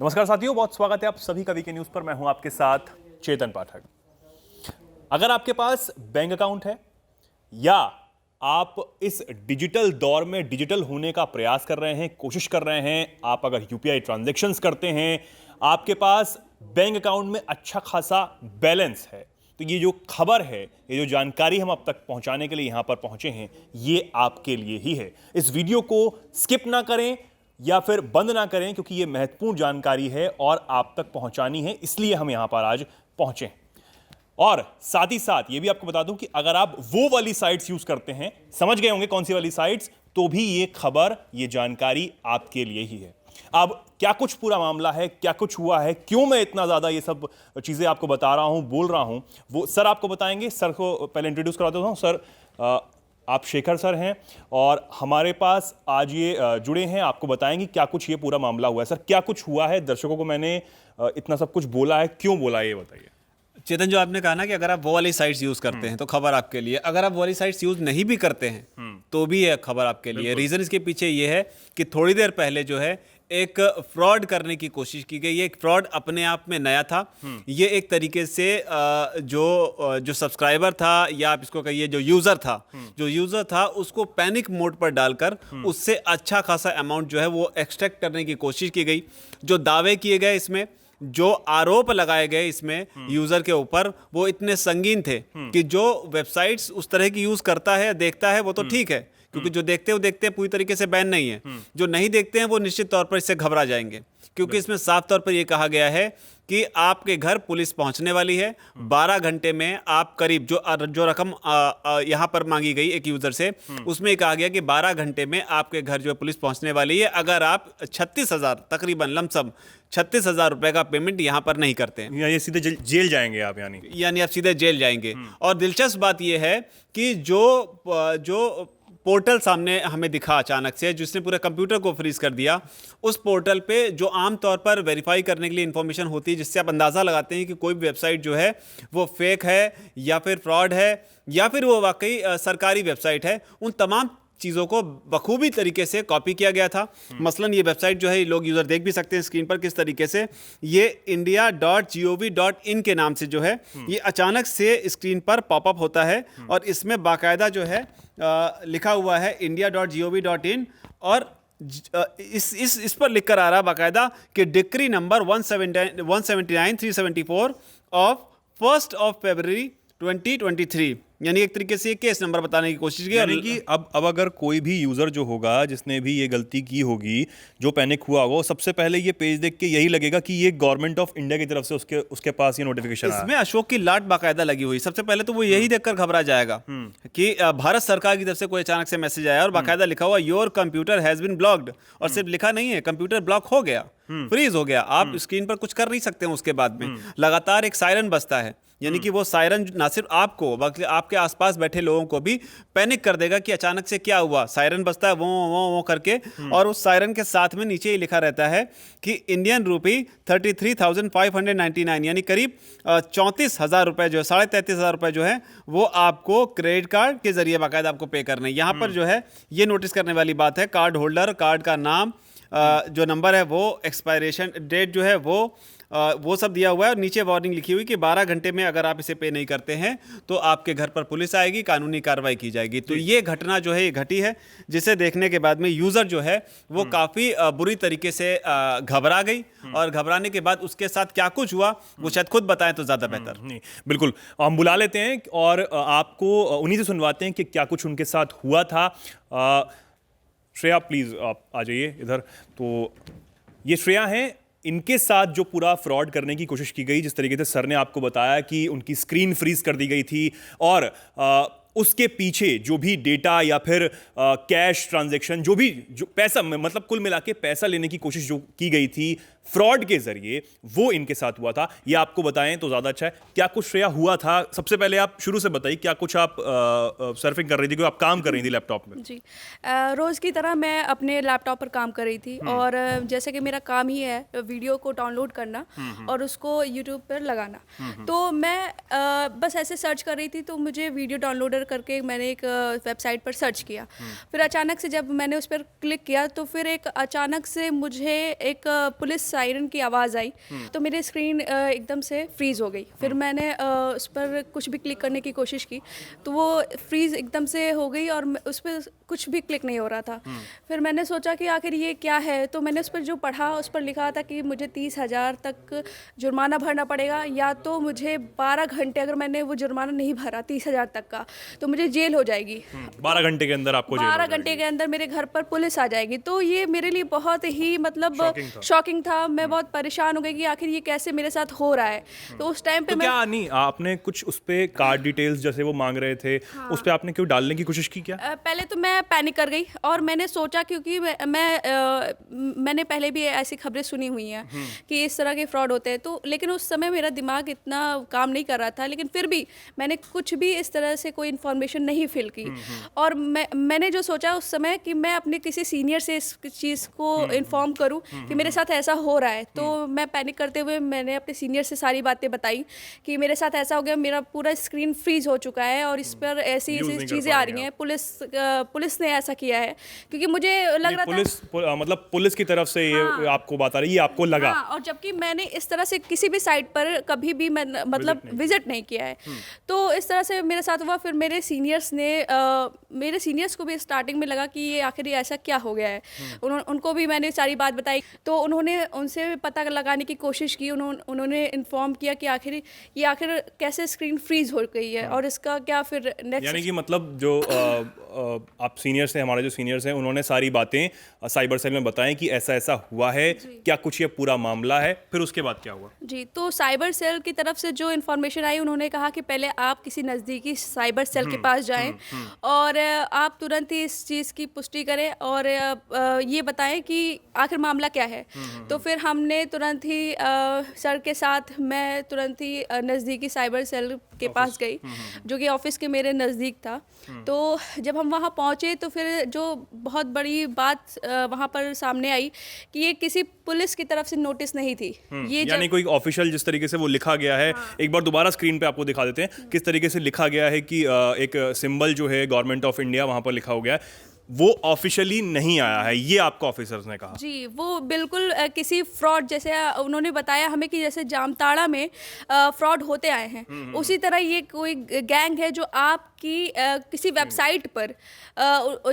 नमस्कार साथियों, बहुत स्वागत है आप सभी का वीके न्यूज पर। मैं हूं आपके साथ चेतन पाठक। अगर आपके पास बैंक अकाउंट है या आप इस डिजिटल दौर में डिजिटल होने का प्रयास कर रहे हैं, कोशिश कर रहे हैं, आप अगर यूपीआई ट्रांजैक्शंस करते हैं, आपके पास बैंक अकाउंट में अच्छा खासा बैलेंस है, तो ये जो खबर है, ये जो जानकारी हम अब तक पहुंचाने के लिए यहां पर पहुंचे हैं, ये आपके लिए ही है। इस वीडियो को स्किप ना करें या फिर बंद ना करें, क्योंकि ये महत्वपूर्ण जानकारी है और आप तक पहुंचानी है, इसलिए हम यहां पर आज पहुंचे। और साथ ही साथ ये भी आपको बता दूं कि अगर आप वो वाली साइट्स यूज करते हैं, समझ गए होंगे कौन सी वाली साइट्स, तो भी ये खबर, ये जानकारी आपके लिए ही है। अब क्या कुछ पूरा मामला है, क्या कुछ हुआ है, क्यों मैं इतना ज्यादा ये सब चीजें आपको बता रहा हूं, बोल रहा हूं, वो सर आपको बताएंगे। सर को पहले इंट्रोड्यूस करा देता हूं। सर, आप शेखर सर हैं और हमारे पास आज ये जुड़े हैं, आपको बताएंगे क्या कुछ ये पूरा मामला हुआ है। सर, क्या कुछ हुआ है? दर्शकों को मैंने इतना सब कुछ बोला है, क्यों बोला है, ये बताइए। चेतन, जो आपने कहा ना कि अगर आप वो वाली साइट्स यूज करते हैं तो खबर आपके लिए, अगर आप वो वाली साइट्स यूज नहीं भी करते हैं तो भी ये खबर आपके लिए। रीजन इसके पीछे ये है कि थोड़ी देर पहले जो है एक फ्रॉड करने की कोशिश की गई। ये एक फ्रॉड अपने आप में नया था। ये एक तरीके से जो सब्सक्राइबर था, या आप इसको कहिए जो यूजर था उसको पैनिक मोड पर डालकर उससे अच्छा खासा अमाउंट जो है वो एक्सट्रैक्ट करने की कोशिश की गई। जो दावे किए गए इसमें, जो आरोप लगाए गए इसमें यूजर के ऊपर, वो इतने संगीन थे कि जो वेबसाइट्स उस तरह की यूज करता है, देखता है, वो तो ठीक है, क्योंकि जो देखते हैं वो देखते हैं, पूरी तरीके से बैन नहीं है। जो नहीं देखते हैं वो निश्चित तौर पर इससे घबरा जाएंगे, क्योंकि इसमें साफ तौर पर यह कहा गया है कि आपके घर पुलिस पहुंचने वाली है 12 घंटे में। आप करीब जो रकम यहां पर मांगी गई एक यूजर से, उसमें कहा गया कि 12 घंटे में आपके घर जो है पुलिस पहुंचने वाली है, अगर आप 36,000 तकरीबन लमसम 36,000 रुपए का पेमेंट यहां पर नहीं करते हैं। ये सीधे जेल जाएंगे आप, यानी आप सीधे जेल जाएंगे। और दिलचस्प बात यह है कि जो पोर्टल सामने हमें दिखा अचानक से, जिसने पूरे कंप्यूटर को फ्रीज कर दिया, उस पोर्टल पे जो आमतौर पर वेरीफाई करने के लिए इंफॉर्मेशन होती है, जिससे आप अंदाज़ा लगाते हैं कि कोई भी वेबसाइट जो है वो फेक है या फिर फ्रॉड है या फिर वो वाकई सरकारी वेबसाइट है, उन तमाम चीज़ों को बखूबी तरीके से कॉपी किया गया था। मसलन ये वेबसाइट जो है, लोग यूज़र देख भी सकते हैं स्क्रीन पर किस तरीके से, ये india.gov.in के नाम से जो है ये अचानक से स्क्रीन पर पॉपअप होता है, और इसमें बाकायदा जो है लिखा हुआ है india.gov.in, और इस पर लिखकर आ रहा बाकायदा कि डिक्री नंबर 179,374 ऑफ 1 फरवरी 2023, यानी एक तरीके से केस नंबर बताने की कोशिश की। यानी कि अब अगर कोई भी यूजर जो होगा, जिसने भी ये गलती की होगी, जो पैनिक हुआ होगा, वो सबसे पहले ये पेज देख के यही लगेगा कि ये गवर्नमेंट ऑफ इंडिया की तरफ से उसके पास ये नोटिफिकेशन आया। इसमें अशोक की लाट बाकायदा लगी हुई। सबसे पहले तो वो यही देखकर घबरा जाएगा कि भारत सरकार की तरफ से कोई अचानक से मैसेज आया और बाकायदा लिखा हुआ your computer has been blocked, और सिर्फ लिखा नहीं है, कंप्यूटर ब्लॉक हो गया, फ्रीज हो गया, आप स्क्रीन पर कुछ कर नहीं सकते हैं। उसके बाद में लगातार एक सायरन बजता है, यानी कि वो सायरन ना सिर्फ आपको बल्कि आपके आसपास बैठे लोगों को भी पैनिक कर देगा कि अचानक से क्या हुआ। सायरन बजता है वो करके, और उस सायरन के साथ में नीचे ही लिखा रहता है कि इंडियन रूपी 33,599, यानी करीब 34,000 रुपए जो है, 33,500 रुपए जो है वो आपको क्रेडिट कार्ड के जरिए बाकायदा आपको पे करना है। यहाँ पर जो है ये नोटिस करने वाली बात है, कार्ड होल्डर, कार्ड का नाम, जो नंबर है वो, एक्सपायरेशन डेट जो है वो सब दिया हुआ है, और नीचे वार्निंग लिखी हुई कि 12 घंटे में अगर आप इसे पे नहीं करते हैं तो आपके घर पर पुलिस आएगी, कानूनी कार्रवाई की जाएगी। तो ये घटना जो है ये घटी है, जिसे देखने के बाद में यूजर जो है वो काफी बुरी तरीके से घबरा गई, और घबराने के बाद उसके साथ क्या कुछ हुआ वो शायद खुद बताएं तो ज्यादा बेहतर। नहीं, बिल्कुल, हम बुला लेते हैं और आपको उन्हीं से सुनवाते हैं कि क्या कुछ उनके साथ हुआ था। श्रेया, प्लीज आप आ जाइए इधर। तो ये श्रेया हैं, इनके साथ जो पूरा फ्रॉड करने की कोशिश की गई, जिस तरीके से सर ने आपको बताया कि उनकी स्क्रीन फ्रीज कर दी गई थी, और उसके पीछे जो भी डेटा या फिर कैश ट्रांजैक्शन, जो पैसा, मतलब कुल मिला के पैसा लेने की कोशिश जो की गई थी फ्रॉड के जरिए, वो इनके साथ हुआ था। ये आपको बताएं तो ज्यादा अच्छा है। क्या कुछ श्रेया हुआ था? सबसे पहले आप शुरू से बताइए, क्या कुछ आप सर्फिंग कर रही थी, कोई आप काम कर रही थी लैपटॉप में? जी, रोज़ की तरह मैं अपने लैपटॉप पर काम कर रही थी, और जैसे कि मेरा काम ही है वीडियो को डाउनलोड करना और उसको यूट्यूब पर लगाना, तो मैं बस ऐसे सर्च कर रही थी, तो मुझे वीडियो डाउनलोडर करके मैंने एक वेबसाइट पर सर्च किया। फिर अचानक से जब मैंने उस पर क्लिक किया तो फिर एक अचानक से मुझे एक पुलिस सायरन की आवाज़ आई तो मेरी स्क्रीन एकदम से फ्रीज़ हो गई। फिर मैंने उस पर कुछ भी क्लिक करने की कोशिश की तो वो फ्रीज़ एकदम से हो गई और उस पर कुछ भी क्लिक नहीं हो रहा था। फिर मैंने सोचा कि आखिर ये क्या है, तो मैंने उस पर जो पढ़ा उस पर लिखा था कि मुझे 30,000 तक जुर्माना भरना पड़ेगा, या तो मुझे 12 घंटे, अगर मैंने वो जुर्माना नहीं भरा 30,000 तक का तो मुझे जेल हो जाएगी। 12 घंटे के अंदर आपको जेल हो 12 जाएगी। घंटे के अंदर मेरे घर पर पुलिस आ जाएगी। तो ये मेरे लिए बहुत ही मतलब शॉकिंग था। मैं बहुत परेशान हो गई कि आखिर ये कैसे मेरे साथ हो रहा है। तो उस टाइम पे तो क्या नहीं आपने कुछ उस पे कार्ड डिटेल्स जैसे वो मांग रहे थे उस पे आपने क्यों डालने की कोशिश की क्या? पहले तो मैं पैनिक कर गई और मैंने सोचा, क्योंकि मैंने पहले भी ऐसी खबरें सुनी हुई हैं कि इस तरह के फ्रॉड होते हैं, तो लेकिन उस समय मेरा दिमाग इतना काम नहीं कर रहा था। लेकिन फिर भी मैंने कुछ भी इस तरह से कोई इन्फॉर्मेशन नहीं फिल की और मैंने जो सोचा उस समय कि मैं अपने किसी सीनियर से इस चीज़ को इन्फॉर्म करूं कि मेरे साथ ऐसा हो रहा है। तो मैं पैनिक करते हुए मैंने अपने सीनियर से सारी बातें बताई कि मेरे साथ ऐसा हो गया, मेरा पूरा स्क्रीन फ्रीज हो चुका है और इस पर ऐसी ऐसी चीज़ें आ रही हैं, पुलिस ने ऐसा किया है। क्योंकि मुझे लग रहा था मतलब पुलिस की तरफ से ये आपको बात आ रही है, आपको लगा। हाँ, और जबकि मैंने इस तरह से किसी भी साइट पर कभी भी मतलब विजिट नहीं किया है। तो इस तरह से मेरे साथ हुआ। फिर मेरे सीनियर्स को भी स्टार्टिंग में लगा कि ये आखिर ऐसा क्या हो गया है। उनको भी मैंने सारी बात बताई, तो उन्होंने उनसे पता लगाने की कोशिश की। उन्होंने इन्फॉर्म किया कि आखिर कैसे स्क्रीन फ्रीज हो गई है और इसका क्या फिर नेक्स्ट। यानी कि मतलब जो आप सीनियर्स हैं, हमारे जो सीनियर्स हैं, उन्होंने सारी बातें साइबर सेल में बताएं कि ऐसा ऐसा हुआ है, क्या कुछ ये पूरा मामला है। फिर उसके बाद क्या हुआ? जी, तो साइबर सेल की तरफ से जो इन्फॉर्मेशन आई, उन्होंने कहा कि पहले आप किसी नज़दीकी साइबर सेल के पास जाएं और आप तुरंत ही इस चीज़ की पुष्टि करें और ये बताएं कि आखिर मामला क्या है। तो फिर हमने तुरंत ही सर के साथ मैं तुरंत ही नज़दीकी साइबर सेल के पास गई, जो कि ऑफिस के मेरे नज़दीक था। तो जब हम वहाँ पहुँचे तो फिर जो बहुत बड़ी बात वहाँ पर सामने आई कि ये किसी पुलिस की तरफ से नोटिस नहीं थी। ये यानी कोई ऑफिशियल जिस तरीके से वो लिखा गया है, एक बार दोबारा स्क्रीन पे आपको दिखा देते हैं किस तरीके से लिखा गया है कि एक सिंबल जो है गवर्नमेंट ऑफ इंडिया वहाँ पर लिखा हो गया है, वो ऑफिशियली नहीं आया है, ये आपको ऑफिसर्स ने कहा। जी, वो बिल्कुल किसी फ्रॉड, जैसे उन्होंने बताया हमें कि जैसे जामताड़ा में फ्रॉड होते आए हैं, उसी तरह ये कोई गैंग है जो आपकी किसी वेबसाइट पर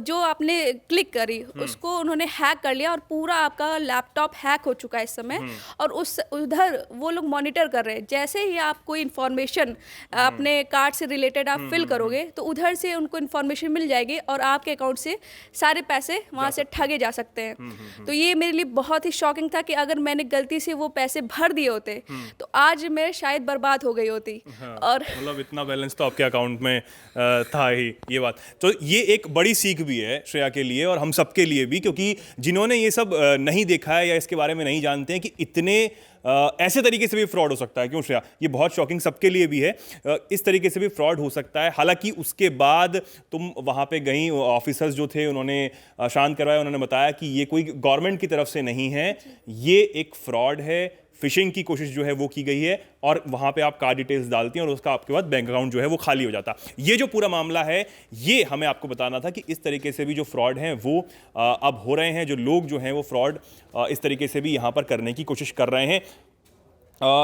जो आपने क्लिक करी उसको उन्होंने हैक कर लिया और पूरा आपका लैपटॉप हैक हो चुका है इस समय। और उधर वो लोग मॉनिटर कर रहे हैं। जैसे ही आप कोई इन्फॉर्मेशन अपने कार्ड से रिलेटेड आप फिल करोगे तो उधर से उनको इन्फॉर्मेशन मिल जाएगी और आपके अकाउंट से सारे पैसे वहाँ से ठगे जा सकते हैं। तो ये मेरे लिए बहुत ही शॉकिंग था कि अगर मैंने गलती से वो पैसे भर दिए होते तो आज मैं शायद बर्बाद हो गई होती। और मतलब इतना बैलेंस तो आपके अकाउंट में था ही, ये बात तो ये एक बड़ी सीख भी है श्रेया के लिए और हम सबके लिए भी, क्योंकि जिन्होंने ये सब नहीं देखा है या इसके बारे में नहीं जानते हैं कि इतने ऐसे तरीके से भी फ्रॉड हो सकता है। क्यों श्रेया, ये बहुत शॉकिंग सबके लिए भी है। इस तरीके से भी फ्रॉड हो सकता है। हालांकि उसके बाद तुम वहाँ पे गई, ऑफिसर्स जो थे उन्होंने शांत करवाया, उन्होंने बताया कि ये कोई गवर्नमेंट की तरफ से नहीं है, ये एक फ्रॉड है, फिशिंग की कोशिश जो है वो की गई है और वहाँ पे आप कार्ड डिटेल्स डालती हैं और उसका आपके बाद बैंक अकाउंट जो है वो खाली हो जाता। ये जो पूरा मामला है ये हमें आपको बताना था कि इस तरीके से भी जो फ्रॉड हैं वो अब हो रहे हैं। जो लोग जो हैं वो फ्रॉड इस तरीके से भी यहाँ पर करने की कोशिश कर रहे हैं।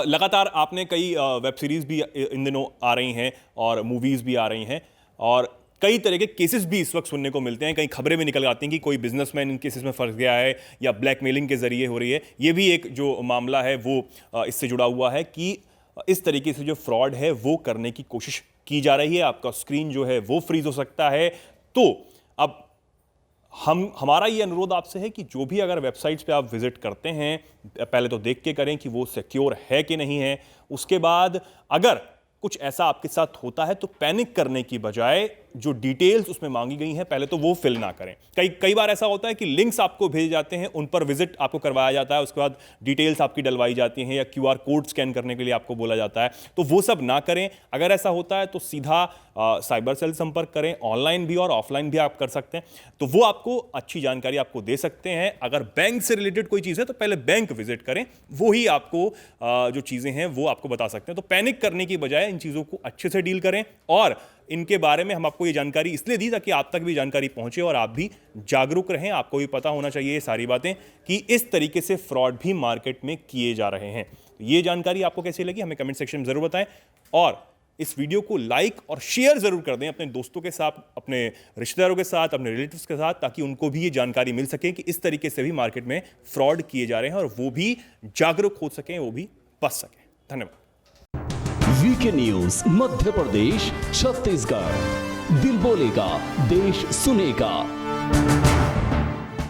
लगातार आपने कई वेब सीरीज़ भी इन दिनों आ रही हैं और मूवीज़ भी आ रही हैं और कई तरह के केसेस भी इस वक्त सुनने को मिलते हैं। कई खबरें भी निकल आती हैं कि कोई बिजनेसमैन इन केसेस में फंस गया है या ब्लैकमेलिंग के जरिए हो रही है। ये भी एक जो मामला है वो इससे जुड़ा हुआ है कि इस तरीके से जो फ्रॉड है वो करने की कोशिश की जा रही है। आपका स्क्रीन जो है वो फ्रीज हो सकता है। तो अब हमारा ये अनुरोध आपसे है कि जो भी अगर वेबसाइट्स पे आप विजिट करते हैं पहले तो देख के करें कि वो सिक्योर है कि नहीं है। उसके बाद अगर कुछ ऐसा आपके साथ होता है तो पैनिक करने की बजाय जो डिटेल्स उसमें मांगी गई हैं पहले तो वो फिल ना करें। कई बार ऐसा होता है कि लिंक्स आपको भेजे जाते हैं, उन पर विजिट आपको करवाया जाता है, उसके बाद डिटेल्स आपकी डलवाई जाती हैं या QR कोड स्कैन करने के लिए आपको बोला जाता है, तो वो सब ना करें। अगर ऐसा होता है तो सीधा साइबर सेल संपर्क करें। ऑनलाइन भी और ऑफलाइन भी आप कर सकते हैं, तो वो आपको अच्छी जानकारी आपको दे सकते हैं। अगर बैंक से रिलेटेड कोई चीज़ है तो पहले बैंक विजिट करें, वो ही आपको जो चीज़ें हैं वो आपको बता सकते हैं। तो पैनिक करने की बजाय इन चीज़ों को अच्छे से डील करें। और इनके बारे में हम आपको ये जानकारी इसलिए दी ताकि आप तक भी जानकारी पहुंचे और आप भी जागरूक रहें। आपको भी पता होना चाहिए ये सारी बातें कि इस तरीके से फ्रॉड भी मार्केट में किए जा रहे हैं। ये जानकारी आपको कैसी लगी हमें कमेंट सेक्शन में जरूर बताएं, और इस वीडियो को लाइक और शेयर जरूर कर दें अपने दोस्तों के साथ, अपने रिश्तेदारों के साथ, अपने रिलेटिव्स के साथ, ताकि उनको भी ये जानकारी मिल सके कि इस तरीके से भी मार्केट में फ्रॉड किए जा रहे हैं और वो भी जागरूक हो सकें, वो भी बच सकें। धन्यवाद। वीके न्यूज मध्य प्रदेश छत्तीसगढ़, दिल बोलेगा देश सुनेगा।